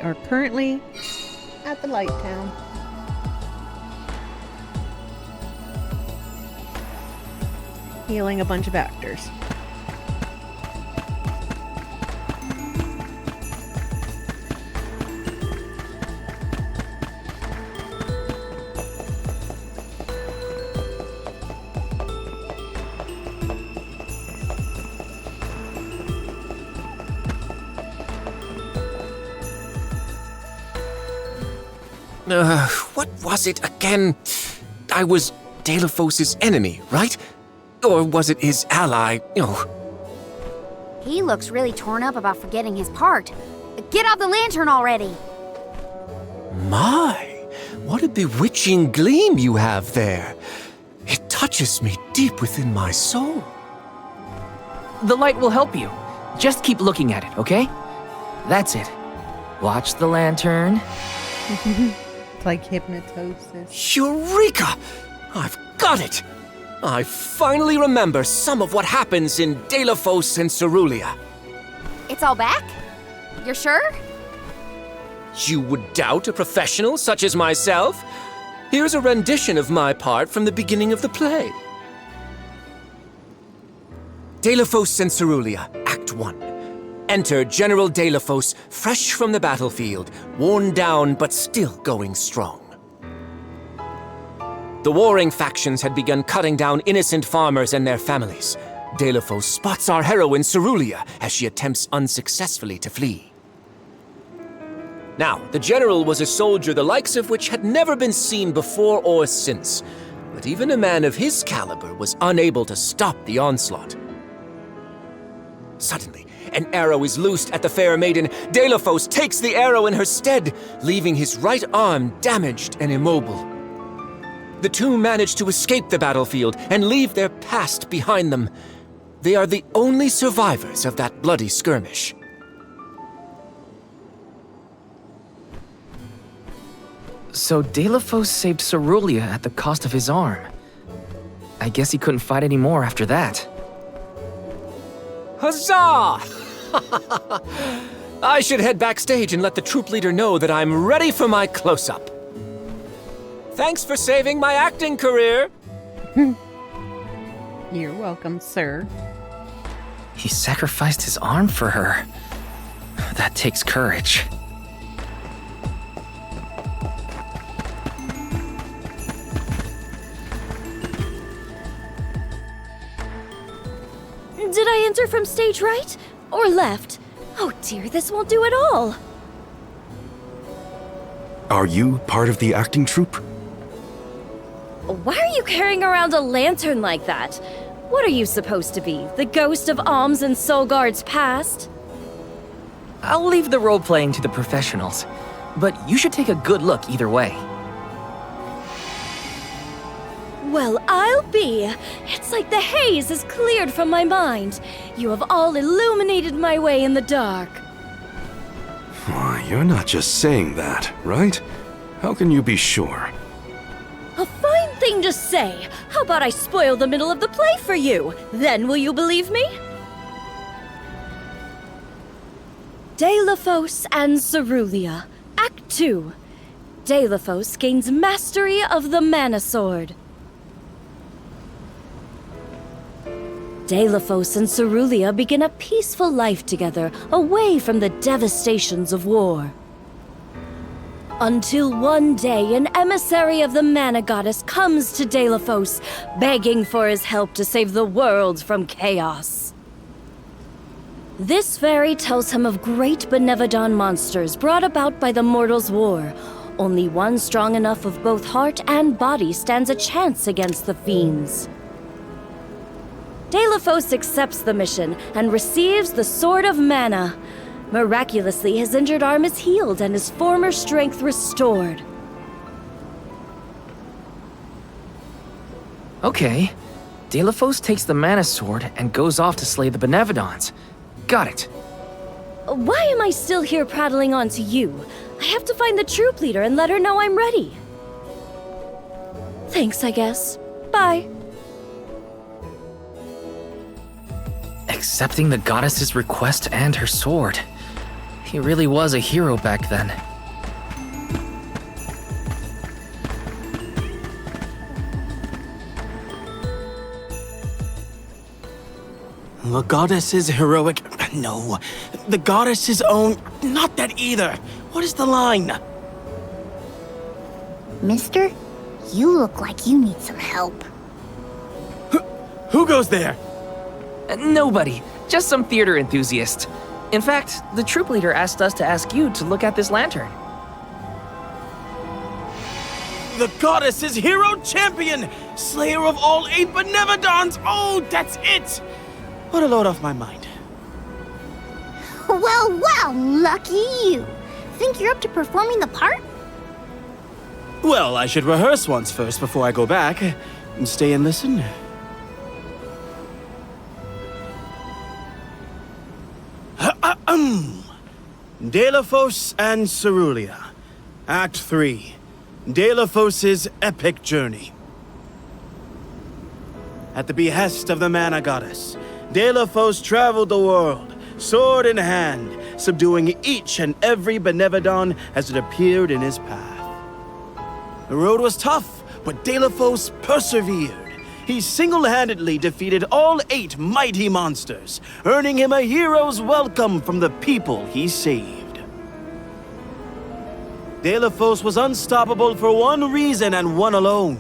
are currently at the Light Town. Healing a bunch of actors. What was it again? I was Deilophos' enemy, right? Or was it his ally? He looks really torn up about forgetting his part. Get out the lantern already! My, what a bewitching gleam you have there. It touches me deep within my soul. The light will help you. Just keep looking at it, okay? That's it. Watch the lantern. It's like hypnotosis. Eureka! I've got it! I finally remember some of what happens in Deilophos and Cerulia. It's all back? You're sure? You would doubt a professional such as myself? Here's a rendition of my part from the beginning of the play. Deilophos and Cerulia, Act 1. Enter General Deilophos, fresh from the battlefield, worn down but still going strong. The warring factions had begun cutting down innocent farmers and their families. Deilophos spots our heroine Cerulia as she attempts unsuccessfully to flee. Now, the general was a soldier the likes of which had never been seen before or since, but even a man of his caliber was unable to stop the onslaught. Suddenly, an arrow is loosed at the fair maiden. Deilophos takes the arrow in her stead, leaving his right arm damaged and immobile. The two manage to escape the battlefield and leave their past behind them. They are the only survivors of that bloody skirmish. So Deilophos saved Cerulia at the cost of his arm. I guess he couldn't fight anymore after that. Huzzah! I should head backstage and let the troop leader know that I'm ready for my close-up. Thanks for saving my acting career. You're welcome, sir. He sacrificed his arm for her. That takes courage. Did I enter from stage right or left? Oh dear, this won't do at all. Are you part of the acting troupe? Why are you carrying around a lantern like that? What are you supposed to be, the ghost of Alms and Solgard's past? I'll leave the role-playing to the professionals, but you should take a good look either way. Well, I'll be. It's like the haze is cleared from my mind. You have all illuminated my way in the dark. You're not just saying that, right? How can you be sure? A fine thing to say. How about I spoil the middle of the play for you? Then will you believe me? Deilophos and Cerulia, Act 2. Deilophos gains mastery of the Mana Sword. Deilophos and Cerulia begin a peaceful life together, away from the devastations of war. Until one day, an emissary of the Mana Goddess comes to Deilophos, begging for his help to save the world from chaos. This fairy tells him of great Benevodon monsters brought about by the Mortals' War. Only one strong enough of both heart and body stands a chance against the fiends. Deilophos accepts the mission and receives the Sword of Mana. Miraculously, his injured arm is healed and his former strength restored. Okay. Deilophos takes the Mana Sword and goes off to slay the Benevodons. Got it. Why am I still here prattling on to you? I have to find the troop leader and let her know I'm ready. Thanks, I guess. Bye. Accepting the goddess's request and her sword. He really was a hero back then. The goddess's heroic... No. The goddess's own... Not that either. What is the line? Mister, you look like you need some help. Who goes there? Nobody. Just some theater enthusiast. In fact, the troop leader asked us to ask you to look at this lantern. The goddess's hero champion! Slayer of all 8 Benevodons! Oh, that's it! What a load off my mind. Well, lucky you. Think you're up to performing the part? Well, I should rehearse once first before I go back. Stay and listen. Delafos and Cerulia. Act 3. Delafos' epic journey. At the behest of the mana goddess, Delafos traveled the world, sword in hand, subduing each and every Benevodon as it appeared in his path. The road was tough, but Delafos persevered. He single-handedly defeated all 8 mighty monsters, earning him a hero's welcome from the people he saved. Delafos was unstoppable for one reason and one alone: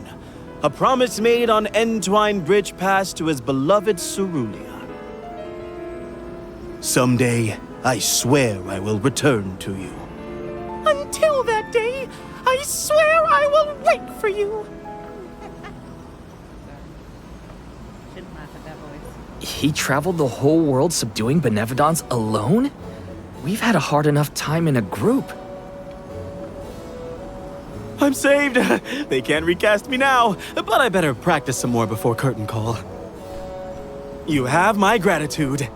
a promise made on Entwine Bridge Pass to his beloved Cerulia. Someday, I swear I will return to you. Until that day, I swear I will wait for you. Shouldn't laugh at that voice. He traveled the whole world subduing Benevodons alone? We've had a hard enough time in a group. I'm saved. They can't recast me now, but I better practice some more before curtain call. You have my gratitude.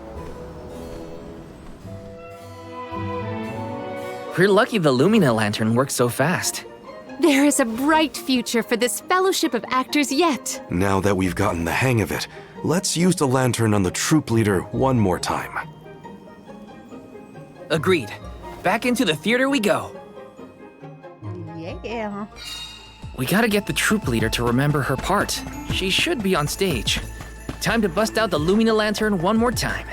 We're lucky the Lumina lantern works so fast. There is a bright future for this fellowship of actors yet. Now that we've gotten the hang of it, let's use the lantern on the troop leader one more time. Agreed. Back into the theater we go. Yeah. We gotta get the troop leader to remember her part. She should be on stage. Time to bust out the Lumina lantern one more time.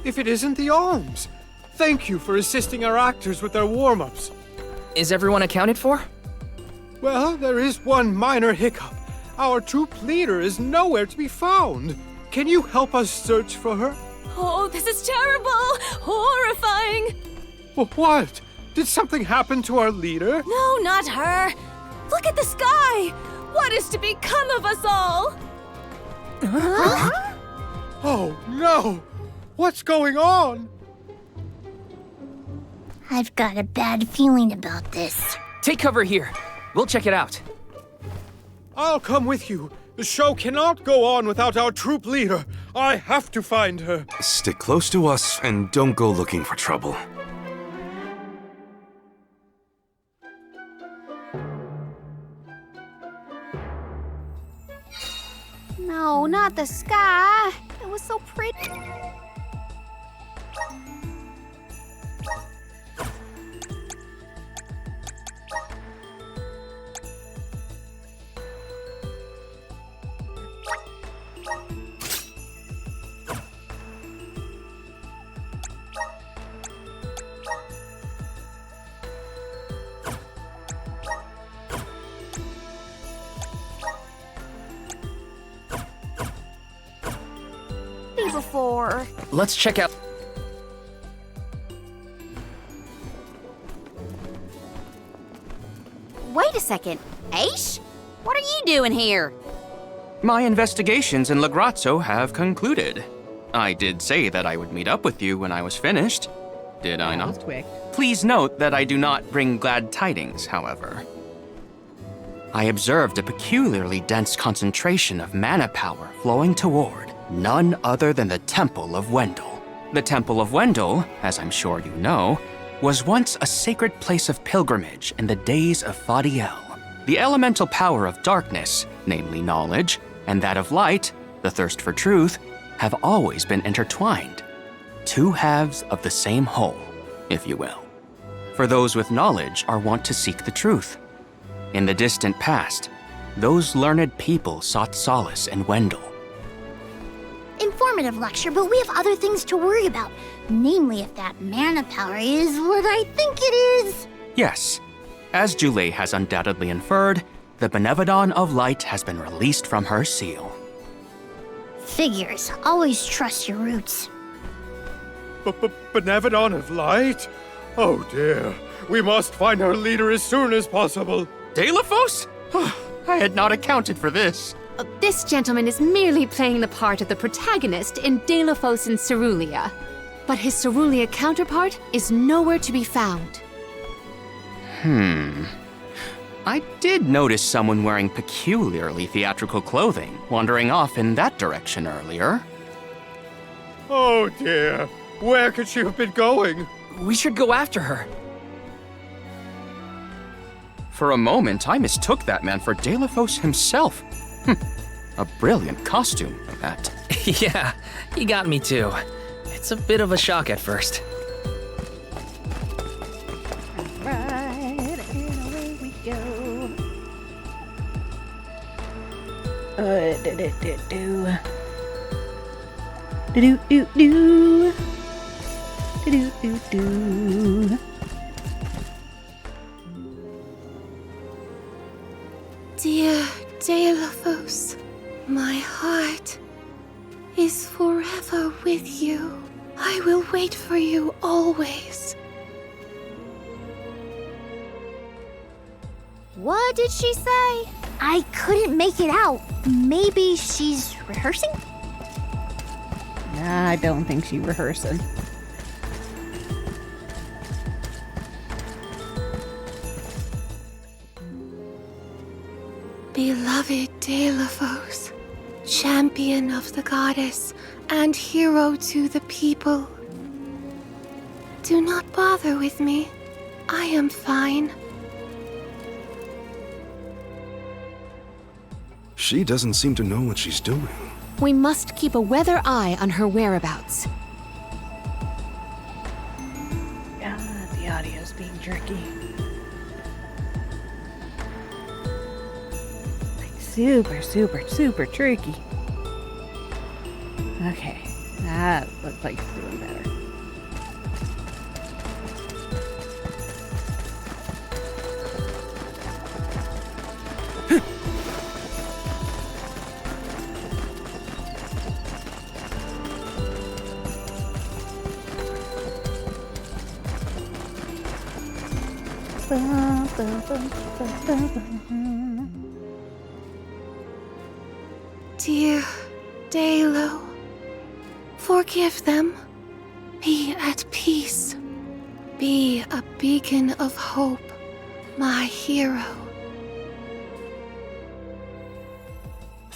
If it isn't the arms! Thank you for assisting our actors with their warm-ups. Is everyone accounted for? Well, there is one minor hiccup. Our troop leader is nowhere to be found. Can you help us search for her? Oh, this is terrible! Horrifying! What? Did something happen to our leader? No, not her! Look at the sky! What is to become of us all? Oh, no! What's going on? I've got a bad feeling about this. Take cover here. We'll check it out. I'll come with you. The show cannot go on without our troop leader. I have to find her. Stick close to us and don't go looking for trouble. No, not the sky. It was so pretty. Before. Let's check out... Wait a second. Aish? What are you doing here? My investigations in Lagrazzo have concluded. I did say that I would meet up with you when I was finished. Did I That was not? quick. Please note that I do not bring glad tidings, however. I observed a peculiarly dense concentration of mana power flowing toward None other than the Temple of Wendel. The Temple of Wendel, as I'm sure you know, was once a sacred place of pilgrimage in the days of Fadiel. The elemental power of darkness, namely knowledge, and that of light, the thirst for truth, have always been intertwined. Two halves of the same whole, if you will. For those with knowledge are wont to seek the truth. In the distant past, those learned people sought solace in Wendel. Informative lecture, but we have other things to worry about. Namely, if that mana power is what I think it is. Yes, as Julie has undoubtedly inferred, the Benevodon of Light has been released from her seal. Figures. Always trust your roots. Benevodon of Light? Oh dear. We must find her leader as soon as possible. Deilophos? I had not accounted for this. This gentleman is merely playing the part of the protagonist in Deilophos and Cerulia. But his Cerulia counterpart is nowhere to be found. I did notice someone wearing peculiarly theatrical clothing wandering off in that direction earlier. Oh dear. Where could she have been going? We should go after her. For a moment, I mistook that man for Deilophos himself. A brilliant costume, that. Yeah, he got me too. It's a bit of a shock at first. Right, and away we go. Do-do-do-do. Do-do-do-do. Do-do-do-do. Dear Deilophos, my heart is forever with you. I will wait for you always. What did she say? I couldn't make it out. Maybe she's rehearsing? Nah, I don't think she's rehearsing. Beloved Deilophos, champion of the goddess and hero to the people. Do not bother with me. I am fine. She doesn't seem to know what she's doing. We must keep a weather eye on her whereabouts. God, the audio's being jerky. Like super tricky. Okay, that looks like it's doing better. Dear Deilo, forgive them. Be at peace. Be a beacon of hope, my hero.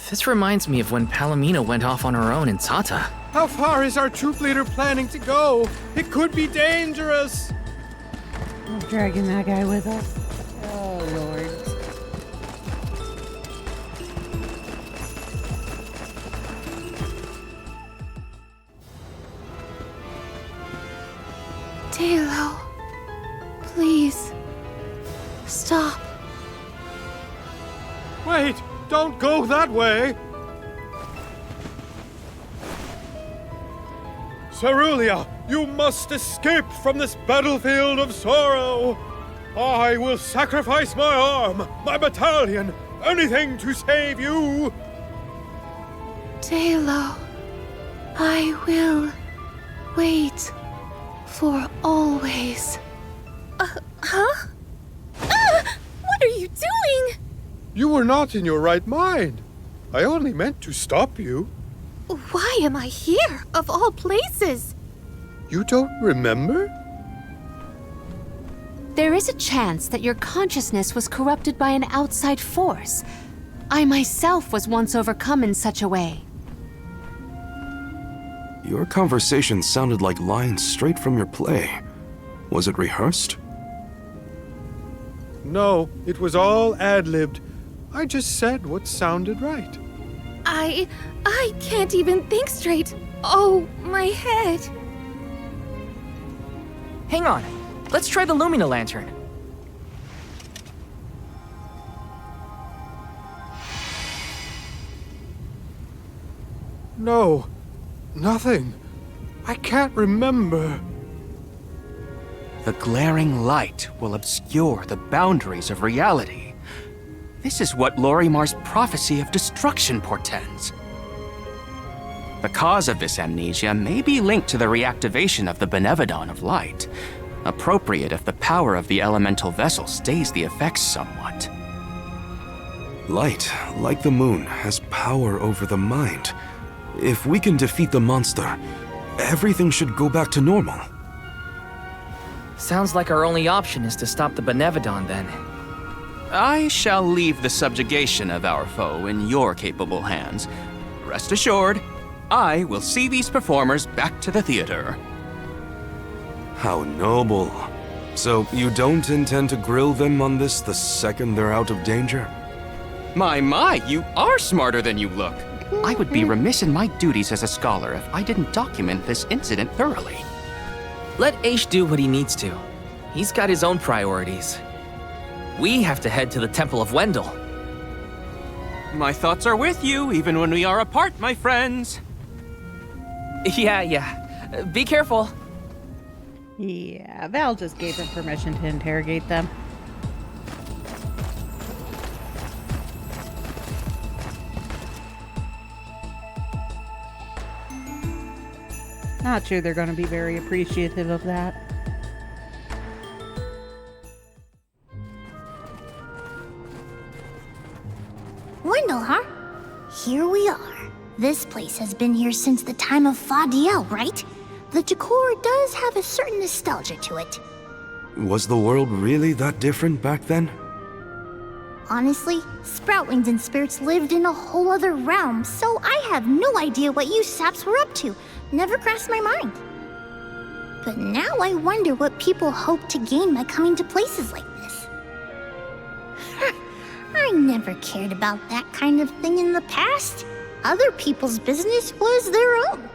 This reminds me of when Palomino went off on her own in Tata. How far is our troop leader planning to go? It could be dangerous. We're dragging that guy with us. Oh, Lord. Deilo, please, stop. Wait, don't go that way. Cerulia, you must escape from this battlefield of sorrow. I will sacrifice my arm, my battalion, anything to save you. Deilo, I will wait for always. Huh? What are you doing? You were not in your right mind. I only meant to stop you. Why am I here, of all places? You don't remember? There is a chance that your consciousness was corrupted by an outside force. I myself was once overcome in such a way. Your conversation sounded like lines straight from your play. Was it rehearsed? No, it was all ad-libbed. I just said what sounded right. I can't even think straight. Oh, my head. Hang on. Let's try the Lumina lantern. No, nothing. I can't remember. The glaring light will obscure the boundaries of reality. This is what Lorimar's prophecy of destruction portends. The cause of this amnesia may be linked to the reactivation of the Benevodon of light, appropriate if the power of the elemental vessel stays the effects somewhat. Light, like the moon, has power over the mind. If we can defeat the monster, everything should go back to normal. Sounds like our only option is to stop the Benevodon then. I shall leave the subjugation of our foe in your capable hands. Rest assured, I will see these performers back to the theater. How noble. So you don't intend to grill them on this the second they're out of danger? My, you are smarter than you look. I would be remiss in my duties as a scholar if I didn't document this incident thoroughly. Let Aish do what he needs to. He's got his own priorities. We have to head to the Temple of Wendell. My thoughts are with you, even when we are apart, my friends. Yeah. Be careful. Yeah, Val just gave her permission to interrogate them. Not sure they're going to be very appreciative of that. Wendell, huh? Here we are. This place has been here since the time of Fadiel, right? The decor does have a certain nostalgia to it. Was the world really that different back then? Honestly, Sproutlings and spirits lived in a whole other realm, so I have no idea what you saps were up to. Never crossed my mind. But now I wonder what people hope to gain by coming to places like this. I never cared about that kind of thing in the past. Other people's business was their own.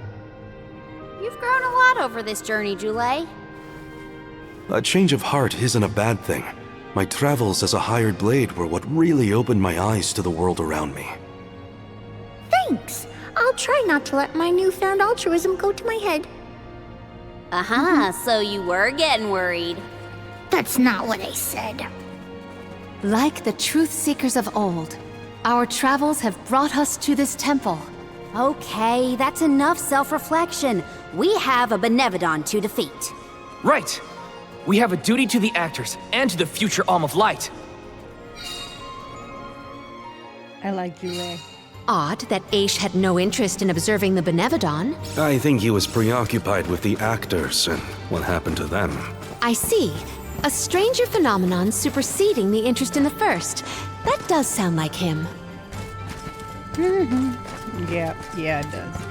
You've grown a lot over this journey, Jule. A change of heart isn't a bad thing. My travels as a hired blade were what really opened my eyes to the world around me. Thanks. I'll try not to let my newfound altruism go to my head. So you were getting worried. That's not what I said. Like the truth seekers of old, our travels have brought us to this temple. Okay, that's enough self-reflection. We have a Benevodon to defeat. Right. We have a duty to the actors and to the future Alm of Light. I like Jule. Odd that Aish had no interest in observing the Benevodon. I think he was preoccupied with the actors and what happened to them. I see. A stranger phenomenon superseding the interest in the first. That does sound like him. Yeah, it does.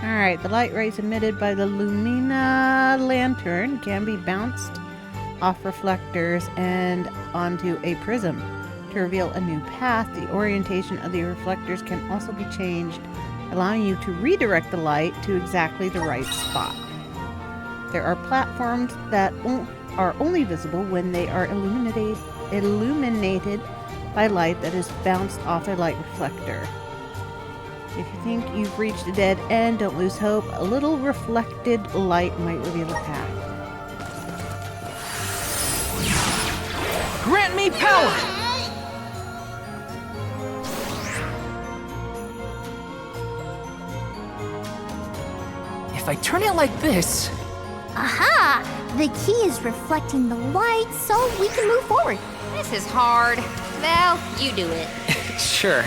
Alright, the light rays emitted by the Lumina lantern can be bounced off reflectors and onto a prism. To reveal a new path, the orientation of the reflectors can also be changed, allowing you to redirect the light to exactly the right spot. There are platforms that are only visible when they are illuminated by light that is bounced off a light reflector. If you think you've reached a dead end, don't lose hope. A little reflected light might reveal a path. Grant me power! If I turn it like this... Aha! The key is reflecting the light so we can move forward. This is hard. Well, you do it. Sure.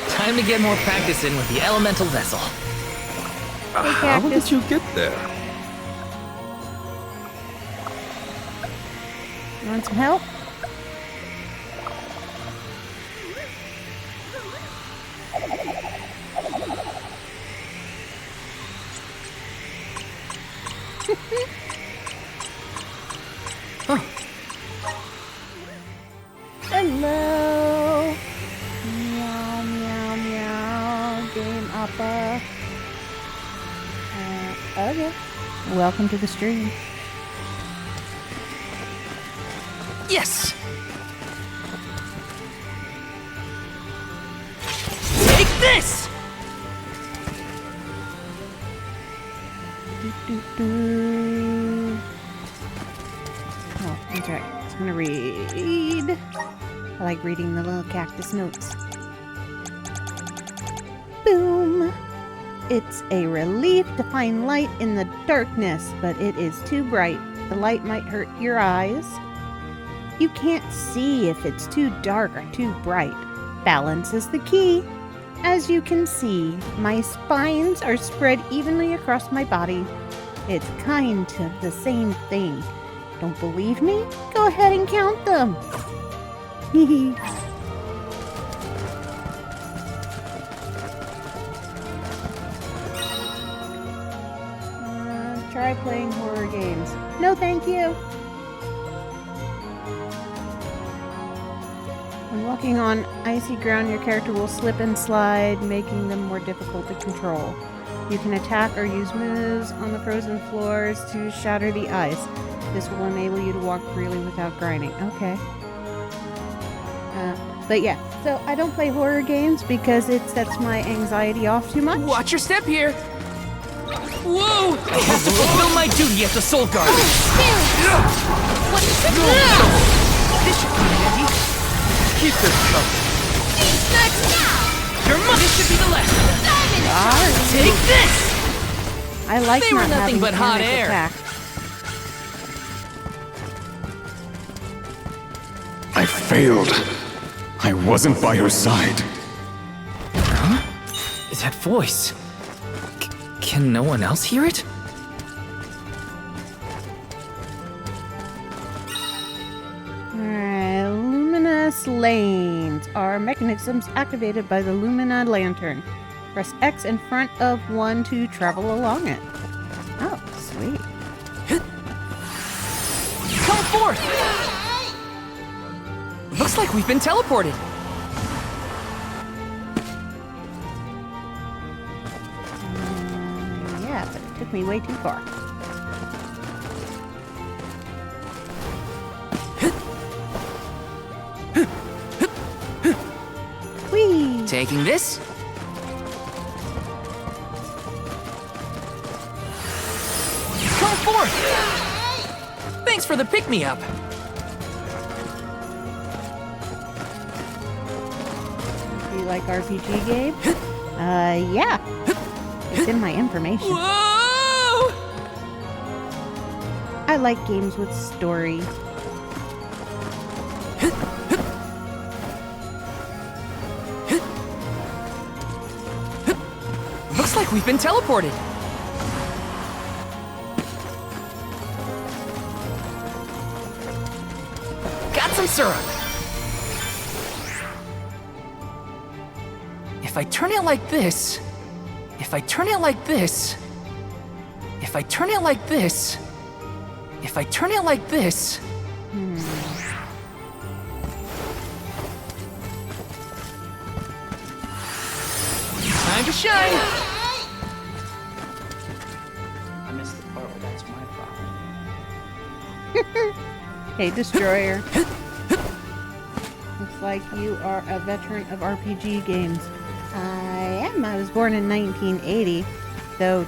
Time to get more practice in with the elemental vessel. How did you get there? You want some help? Hello. Meow, meow, meow. Game Appa. Okay. Welcome to the stream. Yes! Take this! Oh, that's right. I was gonna read. I like reading the little cactus notes. Boom! It's a relief to find light in the darkness, but it is too bright. The light might hurt your eyes. You can't see if it's too dark or too bright. Balance is the key. As you can see, my spines are spread evenly across my body. It's kind of the same thing. Don't believe me? Go ahead and count them. Try playing horror games. No, thank you. When walking on icy ground, your character will slip and slide, making them more difficult to control. You can attack or use moves on the frozen floors to shatter the ice. This will enable you to walk freely without grinding. Okay. But yeah, so I don't play horror games because it sets my anxiety off too much. Watch your step here! Whoa! I have to fulfill my duty as the Soul Guard! What is it? This should come in handy. Keep this coming. These nuts now! Your money should be the last of them. Diamond! Take this! I like They were not nothing having but hot panic air. attack. I failed. I wasn't by her side. Huh? That voice. Can no one else hear it? Alright, luminous lanes are mechanisms activated by the Lumina lantern. Press X in front of one to travel along it. Oh, sweet. Come forth! Looks like we've been teleported. Yeah, but it took me way too far. Whee! Taking this? Come forth! Thanks for the pick-me-up. Do you like RPG game? Yeah. It's in my information. Whoa! I like games with story. Looks like we've been teleported. Got some syrup. If I turn it like this, if I turn it like this, if I turn it like this, if I turn it like this. Time to shine. I missed the part where that's my problem. Hey, Destroyer. Looks like you are a veteran of RPG games. I am. I was born in 1980, though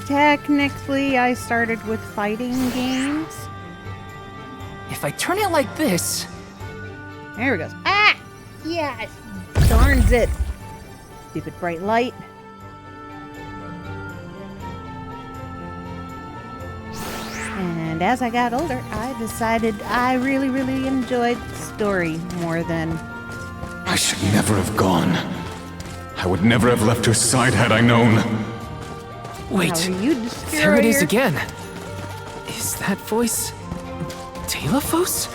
technically I started with fighting games. If I turn it like this. There it goes. Ah! Yes! Darns it! Stupid bright light. And as I got older, I decided I really, really enjoyed story more than... I should never have gone. I would never have left her side had I known. Wait, How are you, there it is Destroyer? again. Is that voice Telephos?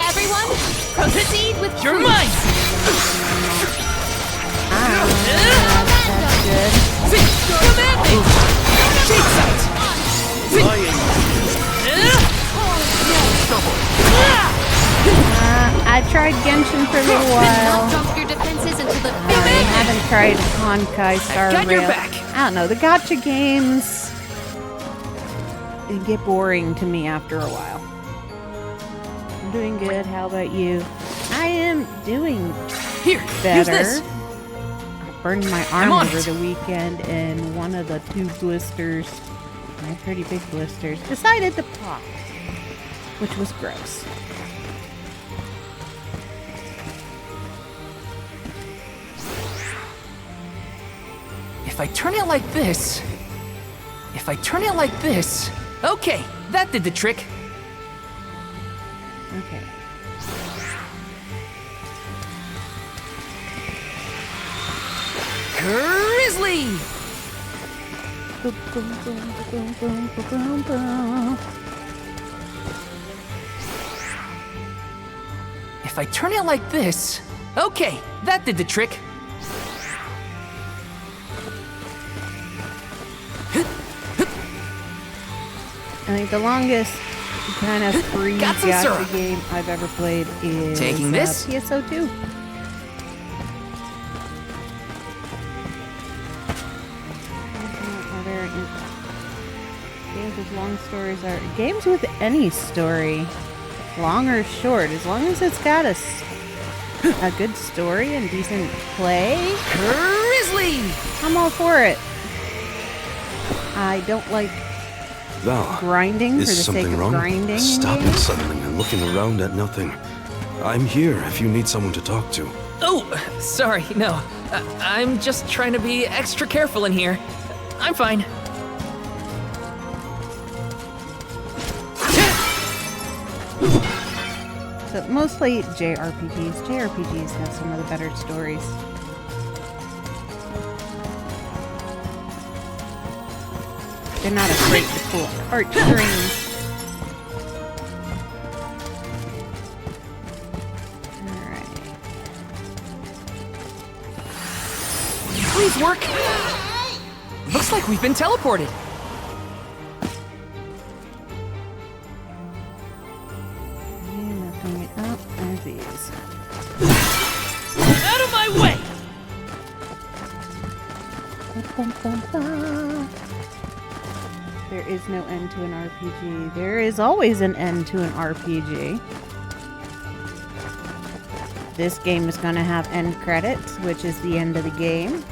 Everyone, proceed with You're truth. mine! That's good. Come at me! Shake sight! for a little while. Drop your defenses until the I haven't tried Honkai Star got your Rail. back. I don't know, the gacha games, they get boring to me after a while. I'm doing good. How about you? I am doing better. Use this. I burned my I'm arm on over it. the weekend, and one of the 2 blisters, my pretty big blisters, decided to pop, which was gross. If I turn it like this... If I turn it like this... Okay, that did the trick. Okay. Grizzly! Boom, boom, boom, boom, boom, boom, boom. If I turn it like this... Okay, that did the trick. I think the longest kind of free Got some gacha syrup. game I've ever played is Taking this? PSO2. Games with long stories are games with any story, long or short, as long as it's got a good story and decent play. Grizzly! I'm all for it. I don't like Val, grinding for the is sake something of wrong? grinding in Stop games. it suddenly and looking around at nothing. I'm here if you need someone to talk to. Oh, sorry, no. I'm just trying to be extra careful in here. I'm fine. So mostly JRPGs. JRPGs have some of the better stories. They're not afraid to pull heartstrings. Alright. Please work. Looks like we've been teleported. Nothing. Oh, there's these. Out of my way! Bum, bum, bum. There is no end to an RPG. There is always an end to an RPG. This game is going to have end credits, which is the end of the game.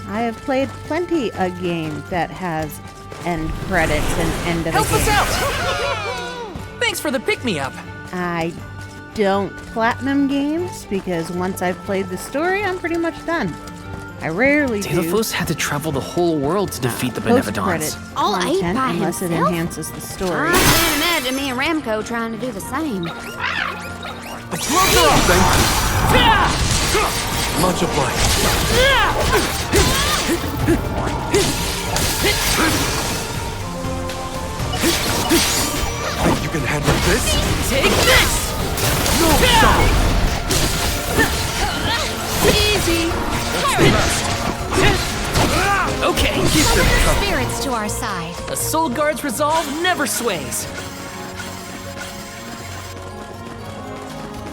I have played plenty of games that has end credits and end of Help the game. us out! Thanks for the pick-me-up. I don't platinum games because once I've played the story, I'm pretty much done. I rarely do Delphos had to travel the whole world to defeat the post-credit Benevodons. All eight content by unless it himself? enhances the story. I can't imagine me and Ramco trying to do the same. The gloves are off! Much obliged. Think you can handle this? Take this! No trouble! Easy. Okay, Summon the spirits to our side. a Soul Guard's resolve never sways.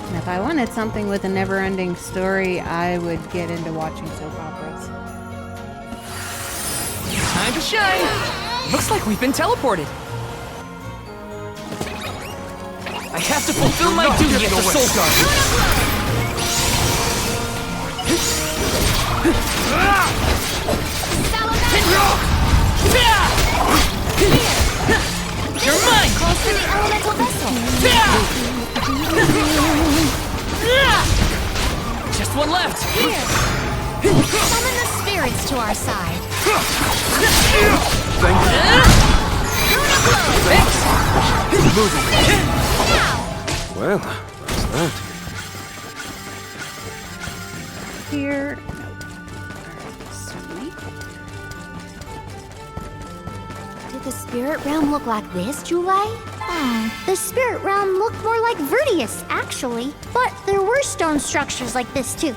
And if I wanted something with a never-ending story, I would get into watching soap operas. Time to shine! Looks like we've been teleported. I have to fulfill my duty as the Soul Guard. You're mine! Close to the elemental vessel. Just one left. Summon the spirits to our side. Well, that's that. Here. Nope. Alright, sweet. Did the spirit realm look like this, Julie? The spirit realm looked more like Vertius, actually. But there were stone structures like this, too.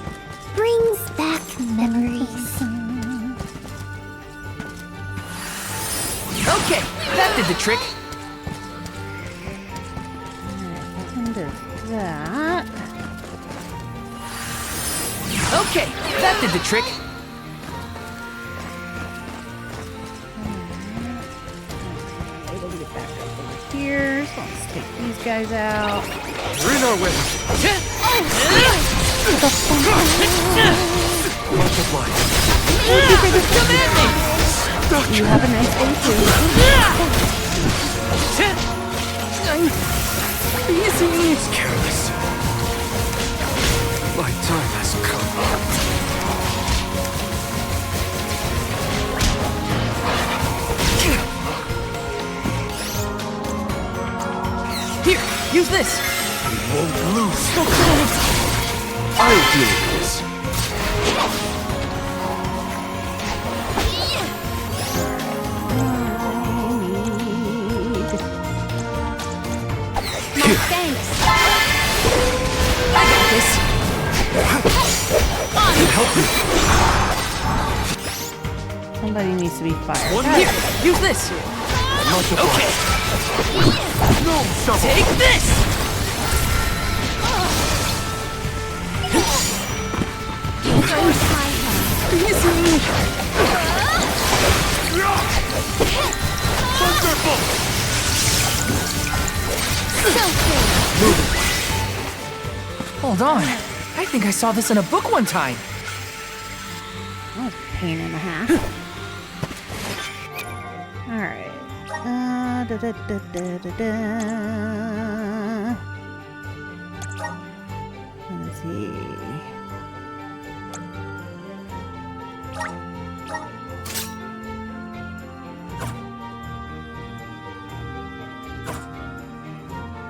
Brings back memories. Okay, that did the trick. Into that. that did the trick. Able to get back up over here, so let's take these guys out. You're in our way. Multiply. You have a nice day too. It's careless. My time has come. Here, use this. We won't lose. I'll deal with this. Thanks. I got this. Help me. Somebody needs to be fired. Here, use this. Okay. No, shovel. Take this. Hold on. I think I saw this in a book one time. That was a pain and a half. Alright. Let's see.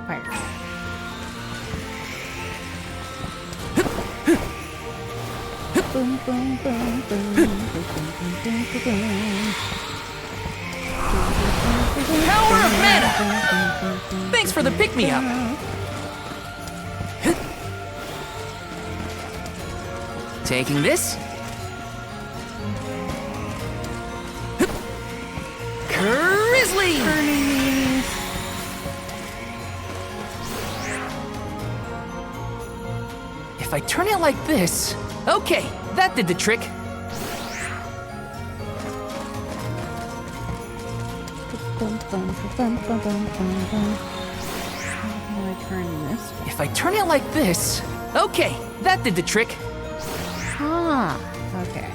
Fire. Boom, boom, boom, boom, boom, boom, boom, boom. Power of mana! Thanks for the pick-me-up. Taking this. Grizzly! If I turn it like this... Okay, that did the trick. If I turn it like this... Okay, that did the trick. Ah, okay.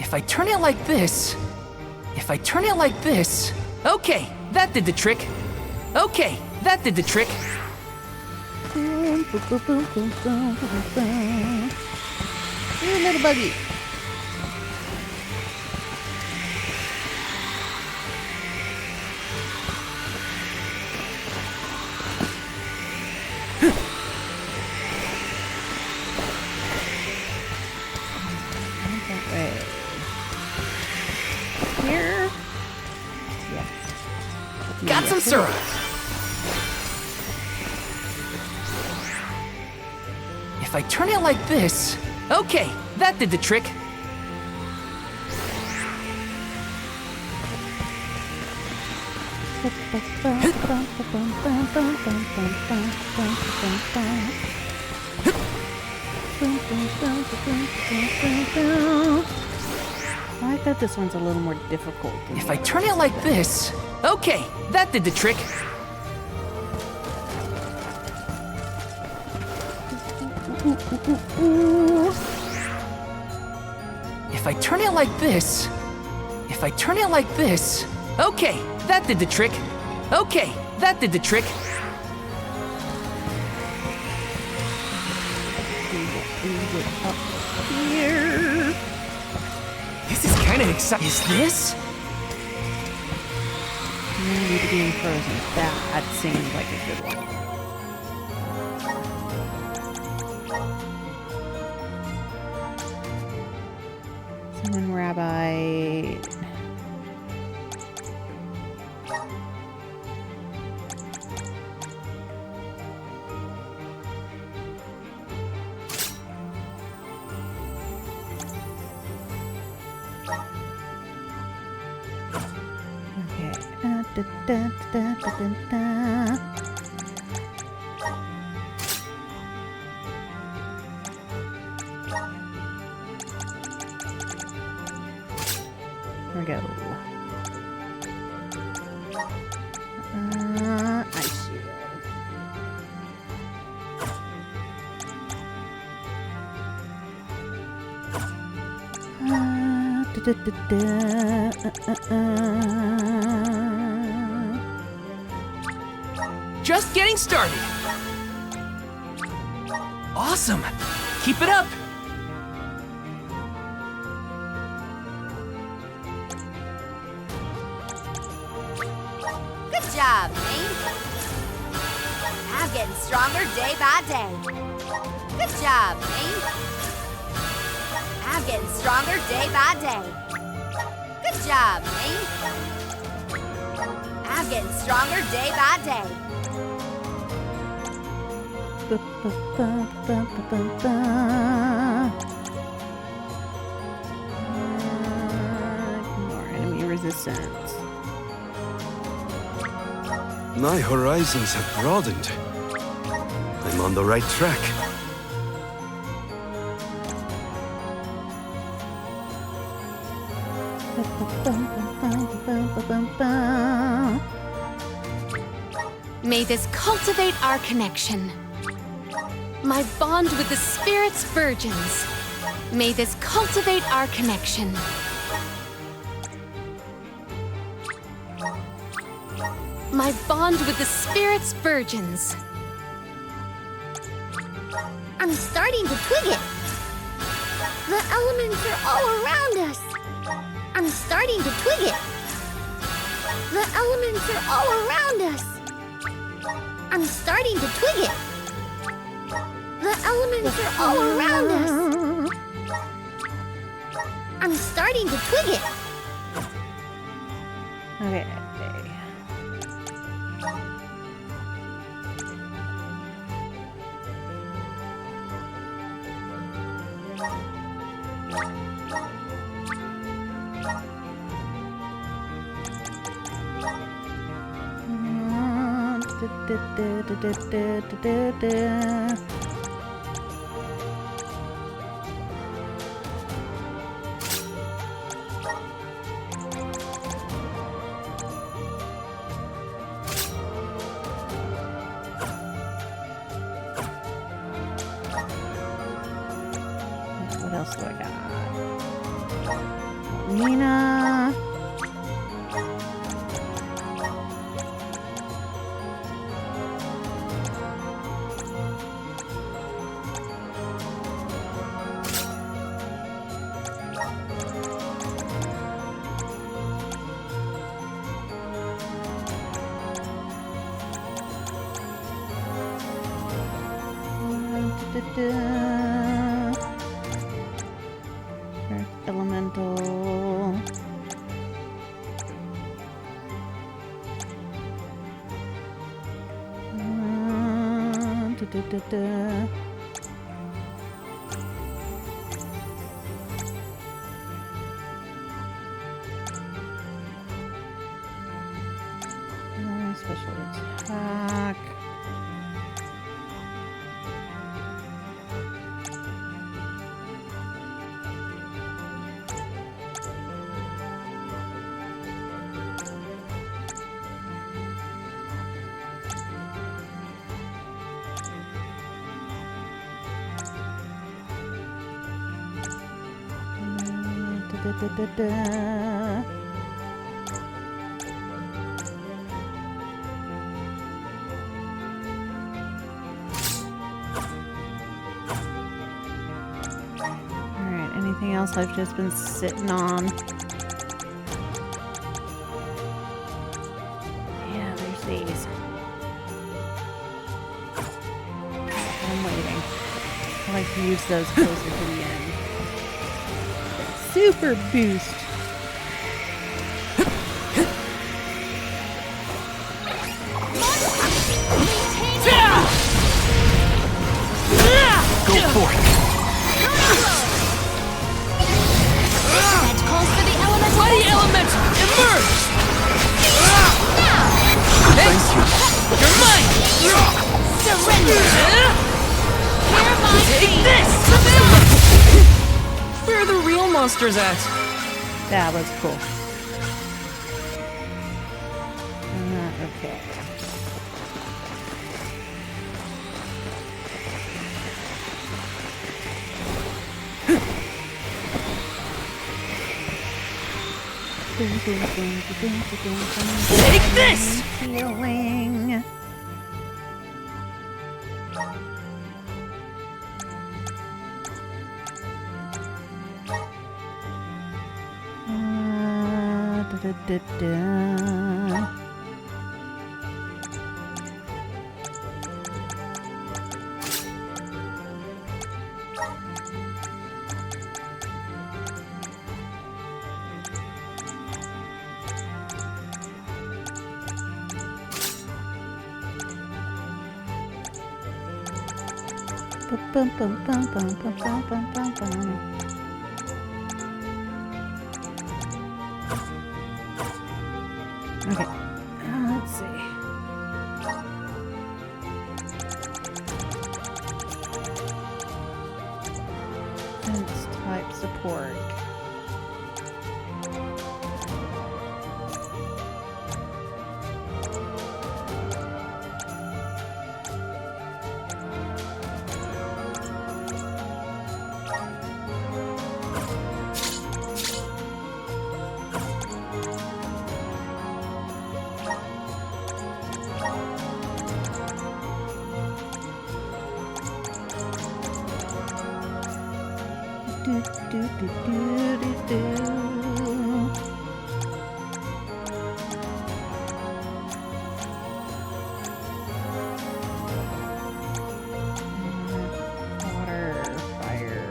If I turn it like this... If I turn it like this... Okay, that did the trick. Okay, that did the trick. Boom, boom, boom, boom, boom, boom, boom, boom. Here, little buggy. Here. Yes. Got some syrup. If I turn it like this... Okay, that did the trick. I thought this one's a little more difficult. If I turn it like this... Okay, that did the trick. If I turn it like this... If I turn it like this... Okay, that did the trick. Okay, that did the trick. Here. This is kind of exciting. Is this? Maybe the game frozen. That seems like a good one. Summon Rabbi. Here we go. Ice shield. Just getting started. Awesome. Keep it up. Good job, Maine. I'm getting stronger day by day. Good job, Maine. I'm getting stronger day by day. Good job, Maine. I'm getting stronger day by day. More enemy resistance. My horizons have broadened. I'm on the right track. May this cultivate our connection. My bond with the Spirit's virgins. May this cultivate our connection. My bond with the Spirit's virgins. I'm starting to twig it. The elements are all around us. I'm starting to twig it. The elements are all around us. I'm starting to twig it. The elements are all around us. I'm starting to twig it. Okay. What else do I got? Nina. Earth elemental. Special attack. Alright, anything else I've just been sitting on? Yeah, there's these. I'm waiting. I like to use those closer to the end. Super boost. Go forth. That calls for the elemental. Mighty elemental, emerge! Surrender! Hear my Take this! Where are the real monsters at? That was cool. Okay. Take this! Healing. Bum, bum, bum, bum, bum, bum, bum, bum, bum. Okay, let's see. Fence type support. Do, do, do, do, do, do. Water, fire.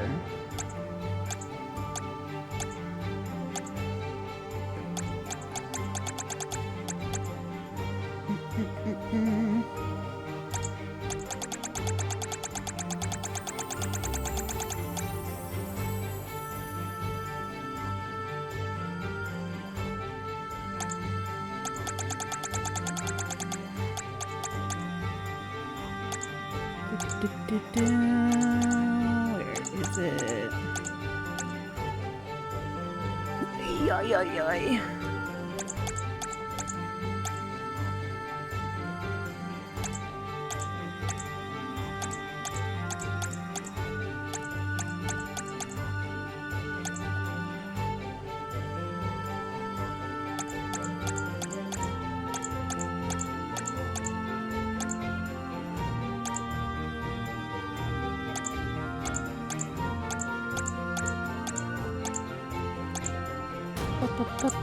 Where is it? Yoy, yoy, yoy.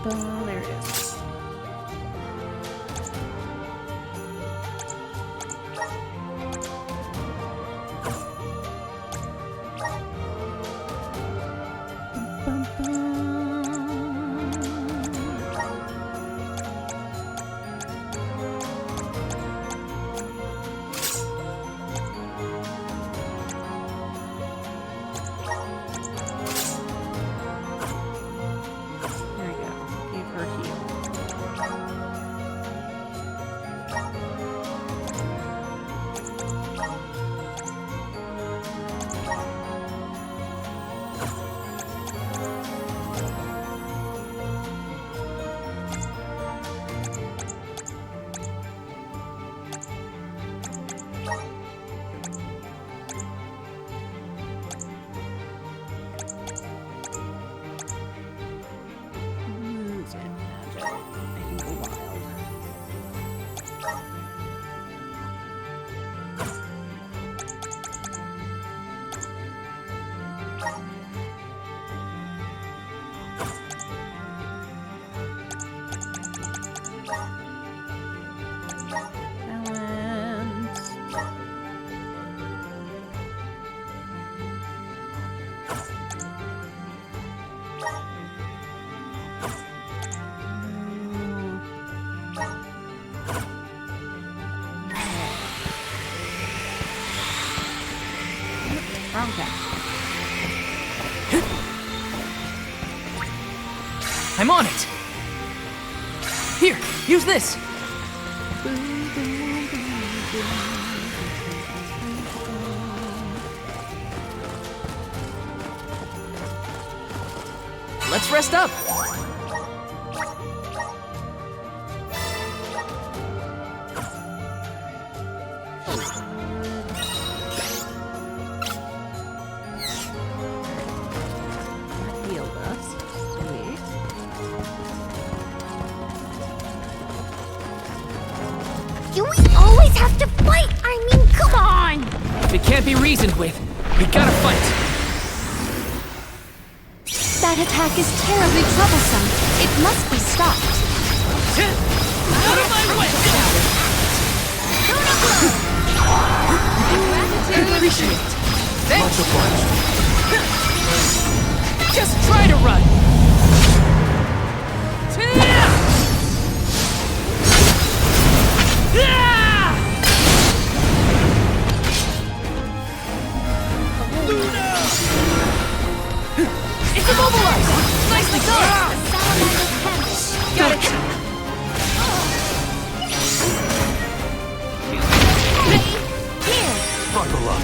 There it is. Bum, There we go. Give her heal. Moves and magic. I can go wild. Balance. Wrong cat. I'm on it! Here, use this! let's rest up. Healed us. Sweet. Do we always have to fight? I mean, come on! If it can't be reasoned with, we gotta fight. That attack is terribly troublesome. It must be stopped. Out of my way! I appreciate it. Thanks. Just try to run. It's immobilized! Nicely done! Got it! Here! Buckle up.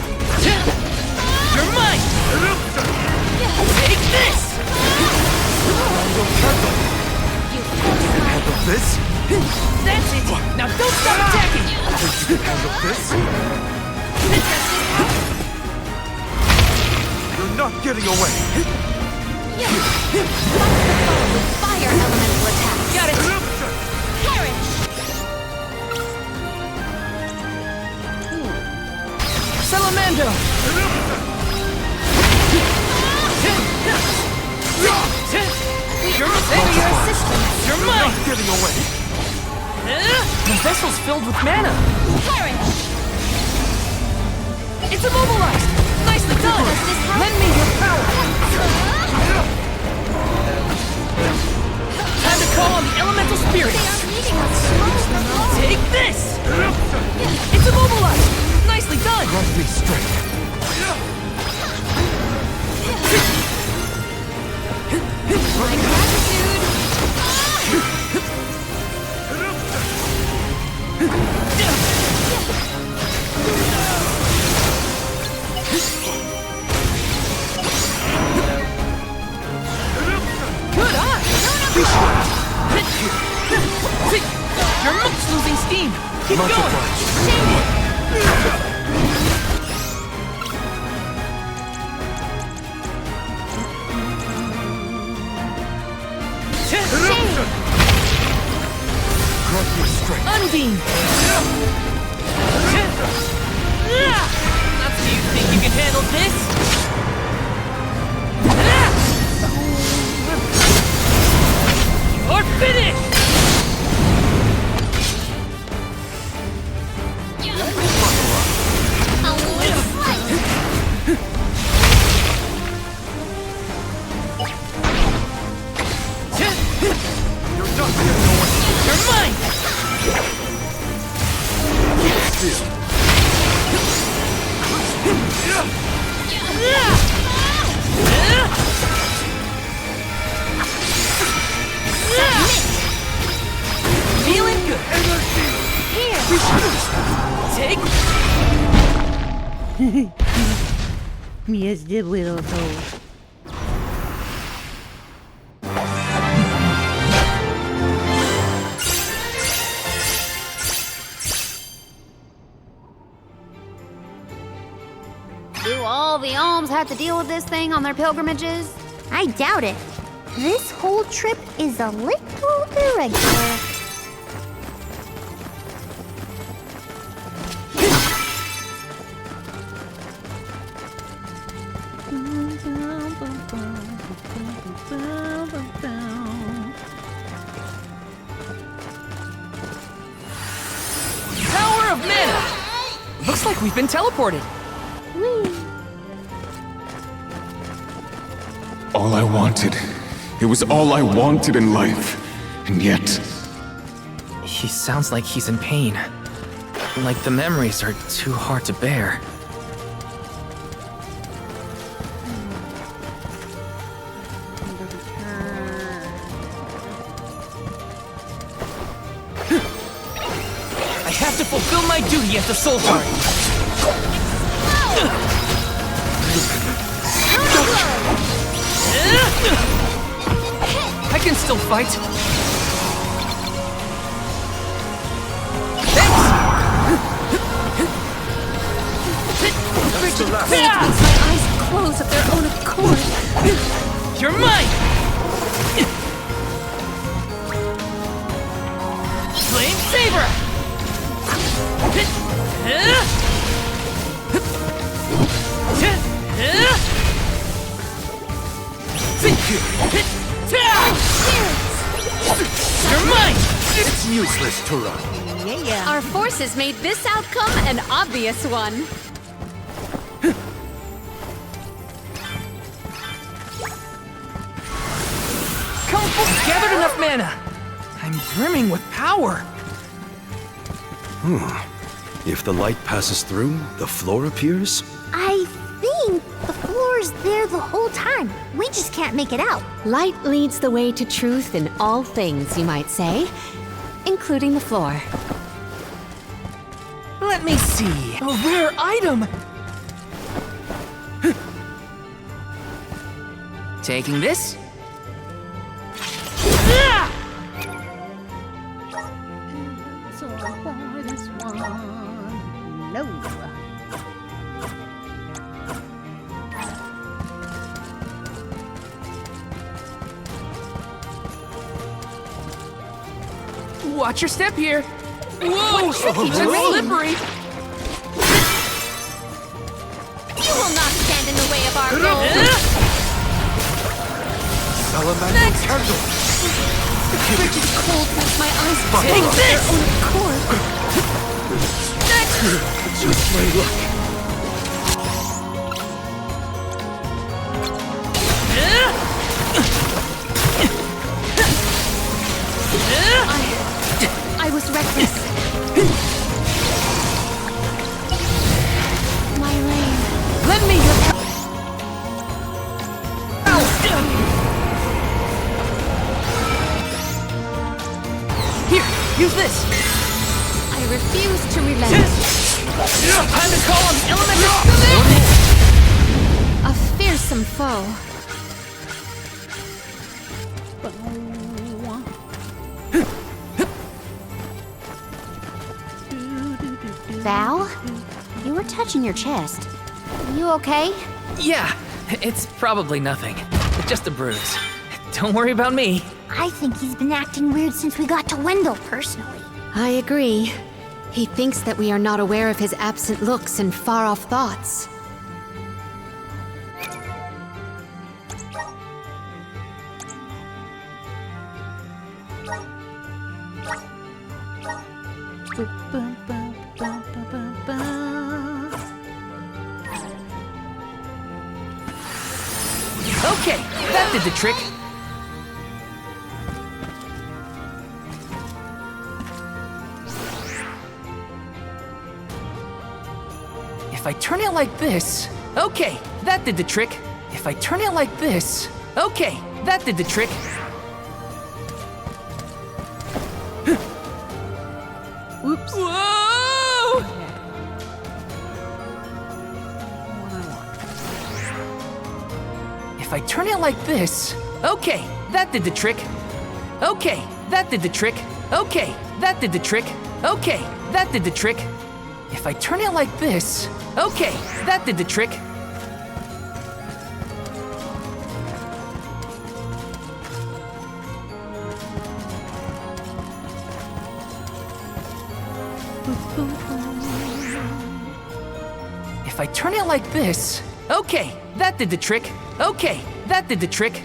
You're mine! Take this! You Handle this? That's it! Now don't stop attacking! Think you can handle this? You're not getting away. fire elemental attack. Got it! Perish! Salamando! You're mine! Not getting away. The vessel's filled with mana. Perish! It's immobilized! Nicely done! Lend me your power! Time to call on the elemental spirits! Take this! It's immobilized! Nicely done! Grant me strength. My gratitude! Good eye! Your monk's losing steam! Keep going! Grant me strength. Unbeam! Not so you think you can handle this? You're finished! You're mine! Feeling good. Here. Take. Yes, the little hole. Do all the alms have to deal with this thing on their pilgrimages? I doubt it. This whole trip is a little irregular. Power of mana! Looks like we've been teleported. All I wanted. It was all I wanted in life. And yet... He sounds like he's in pain. Like the memories are too hard to bear. I have to fulfill my duty as the Soul Guard. still fight. Frigid cold makes my eyes close of their own accord. You're mine! Flame Saber! You're mine! It's useless to run. Yeah. Our forces made this outcome an obvious one. Gathered enough mana. I'm brimming with power. If the light passes through, the floor appears? I think the floor is there the whole time. We just can't make it out. Light leads the way to truth in all things, you might say, including the floor. Let me see. A rare item. Taking this. So for this one, no. Watch your step here. Whoa! Tricky That's terrain. slippery. You will not stand in the way of our goal. Salamander candle. Frigid cold makes my eyes close Take of their this! own accord. Just my luck. I was reckless. My lane. Let me Here, use this. I refuse to relent. Time to call on the elemental. A fearsome foe. Val, you were touching your chest. You okay? Yeah, it's probably nothing. Just a bruise. Don't worry about me. I think he's been acting weird since we got to Wendell, personally. I agree. He thinks that we are not aware of his absent looks and far-off thoughts. Okay, that did the trick. If I turn it like this... Okay, that did the trick. If I turn it like this... Okay, that did the trick. Oops. Whoa! If I turn it like this... Okay, that did the trick. Okay, that did the trick. Okay, that did the trick. Okay, that did the trick. If I turn it like this... Okay, that did the trick. If I turn it like this... Okay, that did the trick. Okay, that did the trick.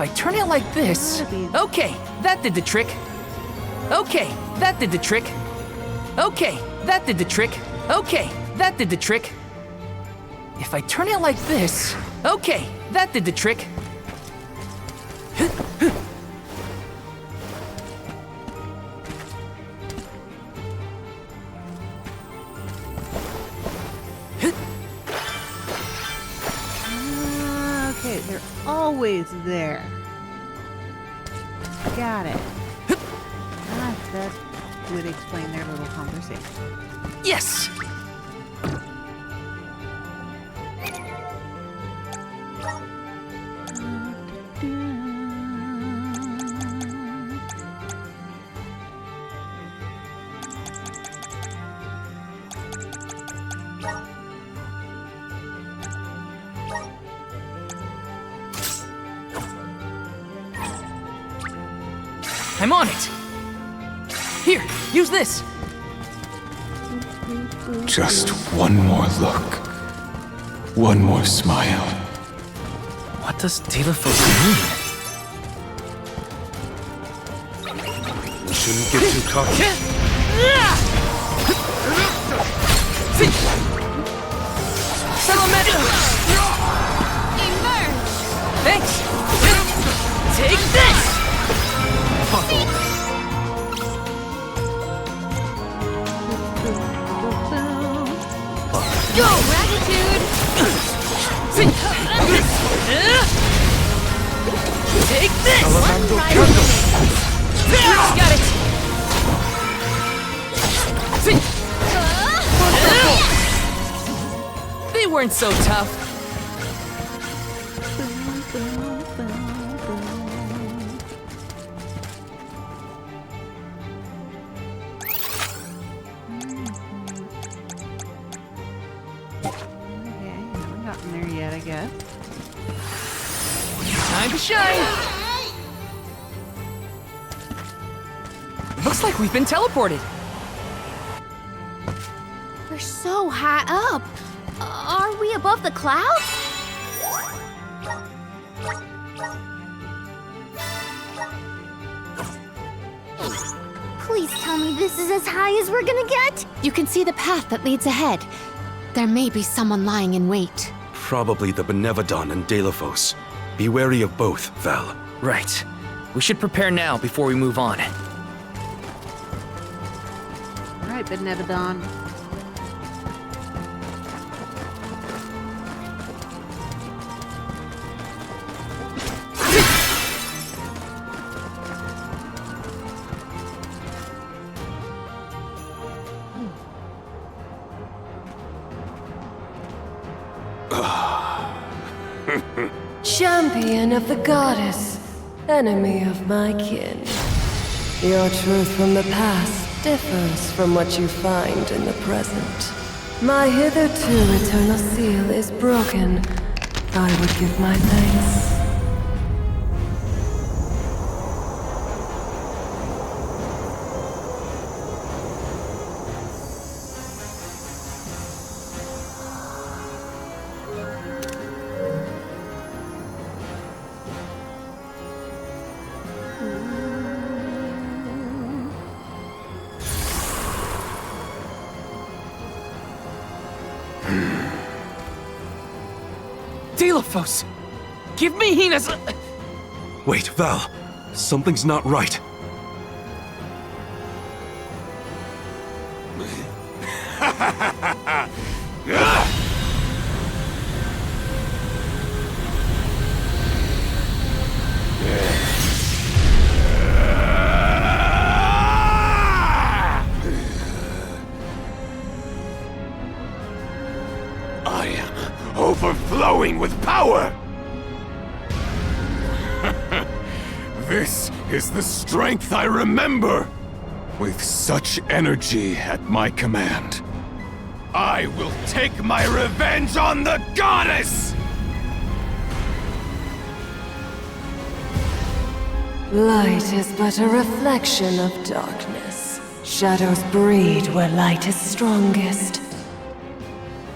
I turn it like this... Okay, that did the trick. Okay, that did the trick. Okay, that did the trick. Okay, that did the trick. If I turn it like this... Okay, that did the trick. Okay, they're always there. Got it. That would explain their little conversation. Yes! I'm on it! Here, use this! Just one more look. One more smile. What does Delophos mean? We shouldn't get too cocky. Settlement! Emerge! Thanks! Take this! Go! Gratitude! Take this! Elemental candle! Got it! They weren't so tough. Time to shine! Looks like we've been teleported. We're so high up. Are we above the clouds? Please tell me this is as high as we're gonna get? You can see the path that leads ahead. There may be someone lying in wait. Probably the Benevodon and Delophos. Be wary of both, Val. Right. We should prepare now before we move on. All right, Benevodon. Champion of the goddess, enemy of my kin. Your truth from the past differs from what you find in the present. My hitherto eternal seal is broken. I would give my thanks. Delophos! Give me Hina's... Wait, Val. Something's not right. I am overflowing with power! This is the strength I remember! With such energy at my command, I will take my revenge on the goddess! Light is but a reflection of darkness. Shadows breed where light is strongest.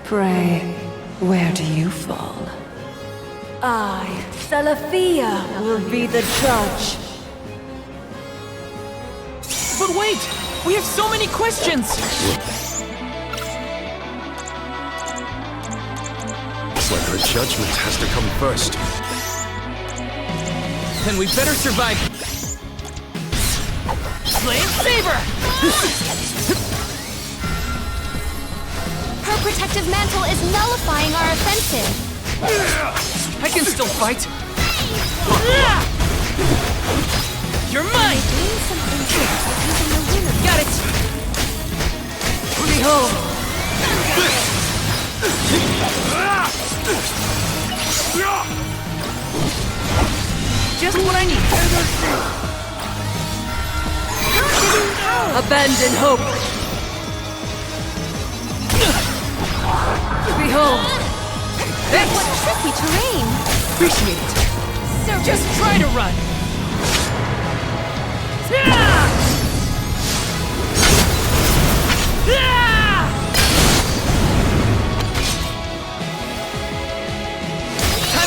Pray, where do you fall? I, Thelaphia, will be the judge. But wait! We have so many questions! It's like her judgment has to come first. Then we better survive. Flame Saber! Her protective mantle is nullifying our offensive. I can still fight. You're mine! Got it! Behold! Just what I need. Abandon hope. Behold! What tricky terrain! Appreciate it. Just try to run.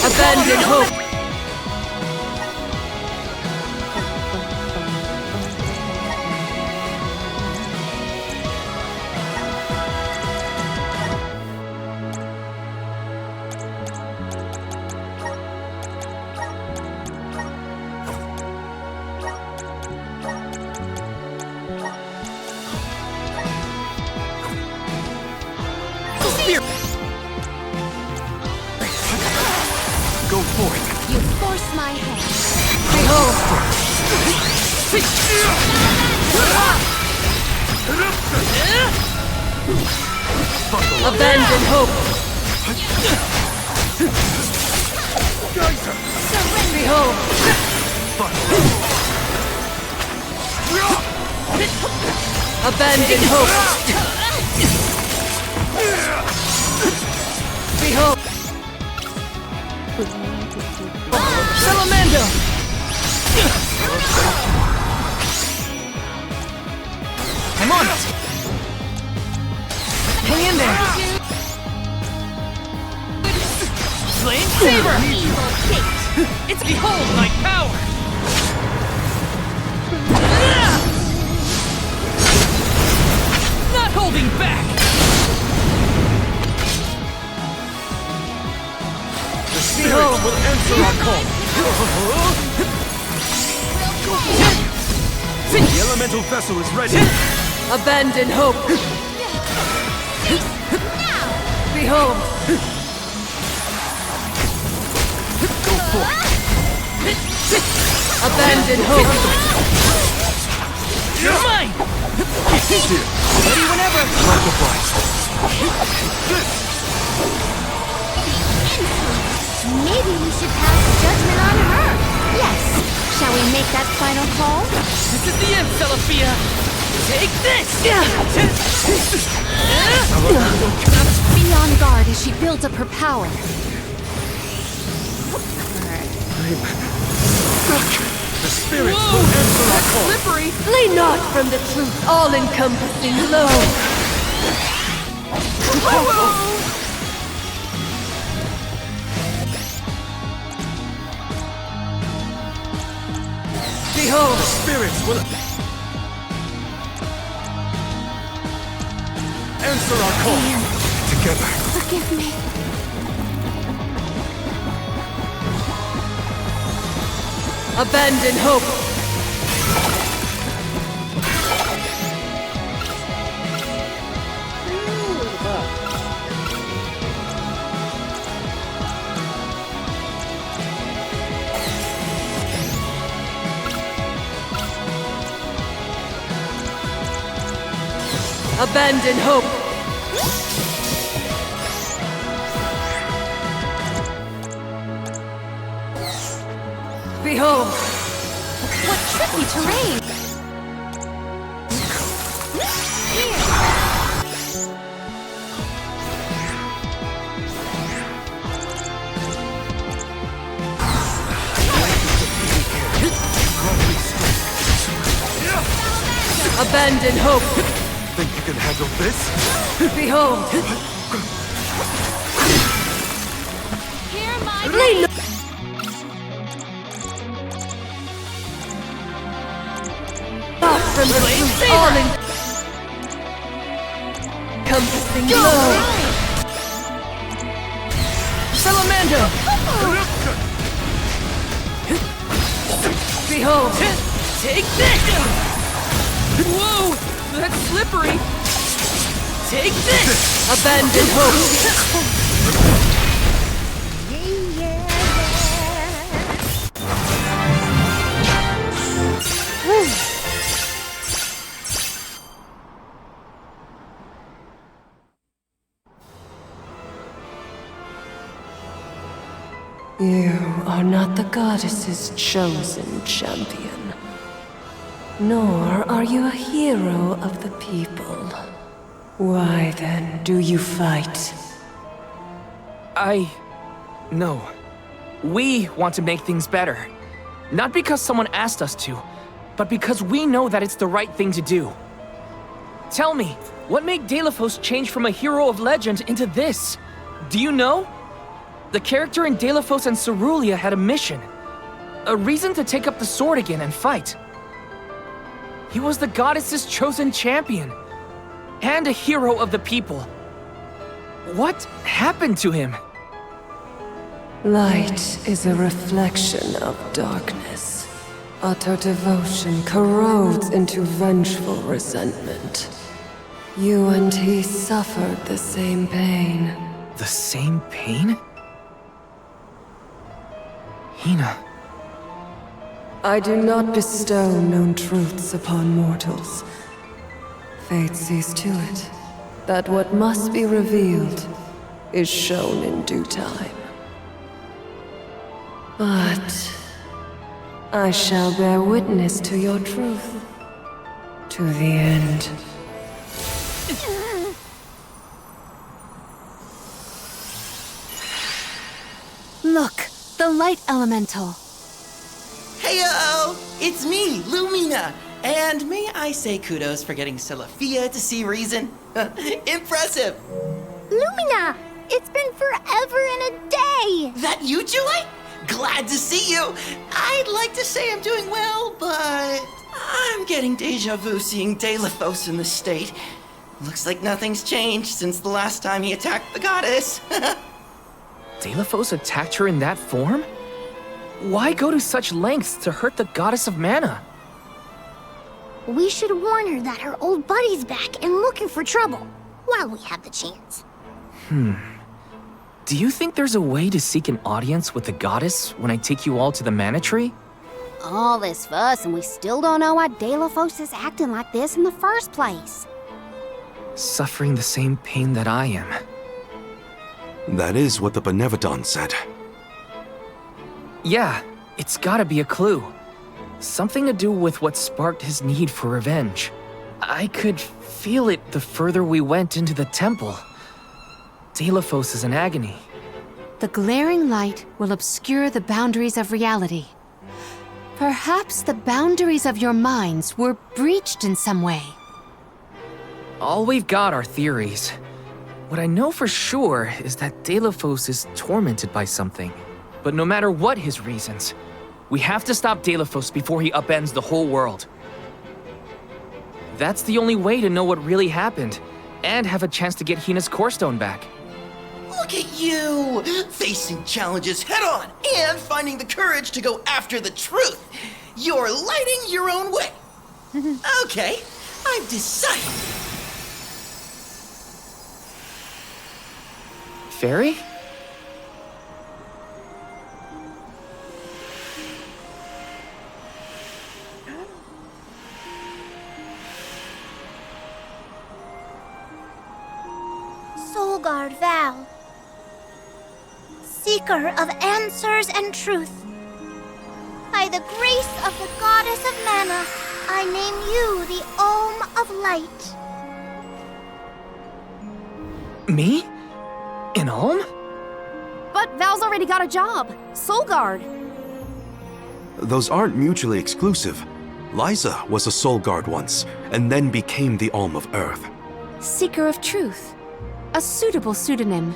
Abandon hope. Go forth. You force my hand. Behold! Abandon hope. Behold! Abandon hope. Behold! Salamander! I'm on it! Hang in there! Flame Saber! It's behold my power! Not holding back! The spirits will answer our call. The elemental vessel is ready. Abandon hope. Behold! Go forth. Abandon hope. You're mine! Ready whenever! Likewise. Maybe we should pass judgment on her. Yes. Shall we make that final call? This is the end, Thelaphia! Take this! Be on guard as she builds up her power. The spirits will answer our call. Slippery! Flee not from the truth, all-encompassing love. Behold! The spirits will answer our call. Together. Forgive me. Abandon hope. Abandon hope. Behold! What tricky terrain! Abandon hope. Think you can handle this? Behold! Hear my Lay low. Not from the truth, all encompassing glow. Salamander! Behold! Take this! Whoa! That's slippery! Take this! Abandon hope. You are not the goddess's chosen champion. Nor are you a hero of the people. Why then do you fight? No. We want to make things better. Not because someone asked us to, but because we know that it's the right thing to do. Tell me, what made Delafos change from a hero of legend into this? Do you know? The character in Delafos and Cerulean had a mission. A reason to take up the sword again and fight. He was the goddess's chosen champion. And a hero of the people. What happened to him? Light is a reflection of darkness. Utter devotion corrodes into vengeful resentment. You and he suffered the same pain. The same pain? Hina. I do not bestow known truths upon mortals. Fate sees to it that what must be revealed is shown in due time. But I shall bear witness to your truth to the end. Look, the light elemental. Heyo! It's me, Lumina! And may I say kudos for getting Celafia to see reason? Impressive! Lumina! It's been forever and a day! That you, Julie? Glad to see you! I'd like to say I'm doing well, but I'm getting deja vu seeing Delafos in this state. Looks like nothing's changed since the last time he attacked the goddess. Delafos attacked her in that form? Why go to such lengths to hurt the goddess of mana? We should warn her that her old buddy's back and looking for trouble, while we have the chance. Do you think there's a way to seek an audience with the goddess when I take you all to the mana tree? All this fuss and we still don't know why Delafos is acting like this in the first place. Suffering the same pain that I am. That is what the Benevodon said. Yeah, it's gotta be a clue. Something to do with what sparked his need for revenge. I could feel it the further we went into the temple. Delafos is in agony. The glaring light will obscure the boundaries of reality. Perhaps the boundaries of your minds were breached in some way. All we've got are theories. What I know for sure is that Delafos is tormented by something. But no matter what his reasons, we have to stop Delafos before he upends the whole world. That's the only way to know what really happened, and have a chance to get Hina's core stone back. Look at you! Facing challenges head on, and finding the courage to go after the truth! You're lighting your own way! Okay, I've decided. Fairy? Soulguard Val, seeker of answers and truth. By the grace of the goddess of mana, I name you the Ohm of Light. Me? An Ohm? But Val's already got a job. Soulguard. Those aren't mutually exclusive. Liza was a Soul Guard once, and then became the Alm of Earth. Seeker of truth. A suitable pseudonym.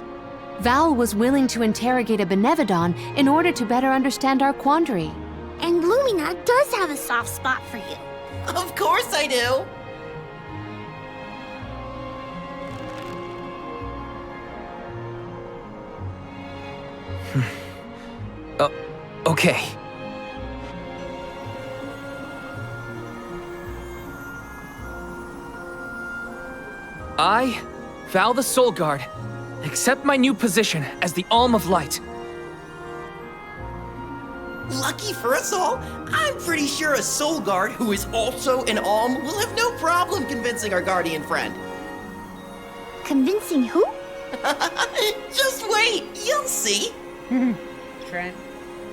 Val was willing to interrogate a Benevodon in order to better understand our quandary. And Lumina does have a soft spot for you. Of course I do! Okay. I, Val the Soul Guard, accept my new position as the Alm of Light. Lucky for us all, I'm pretty sure a Soul Guard who is also an Alm will have no problem convincing our guardian friend. Convincing who? Just wait, you'll see. Trent.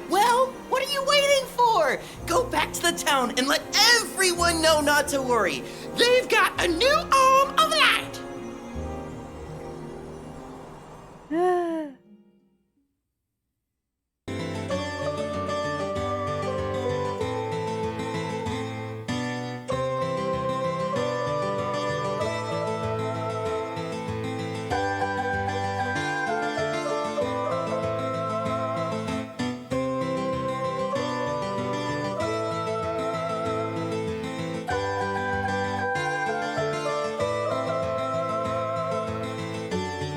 Well, what are you waiting for? Go back to the town and let everyone know not to worry. They've got a new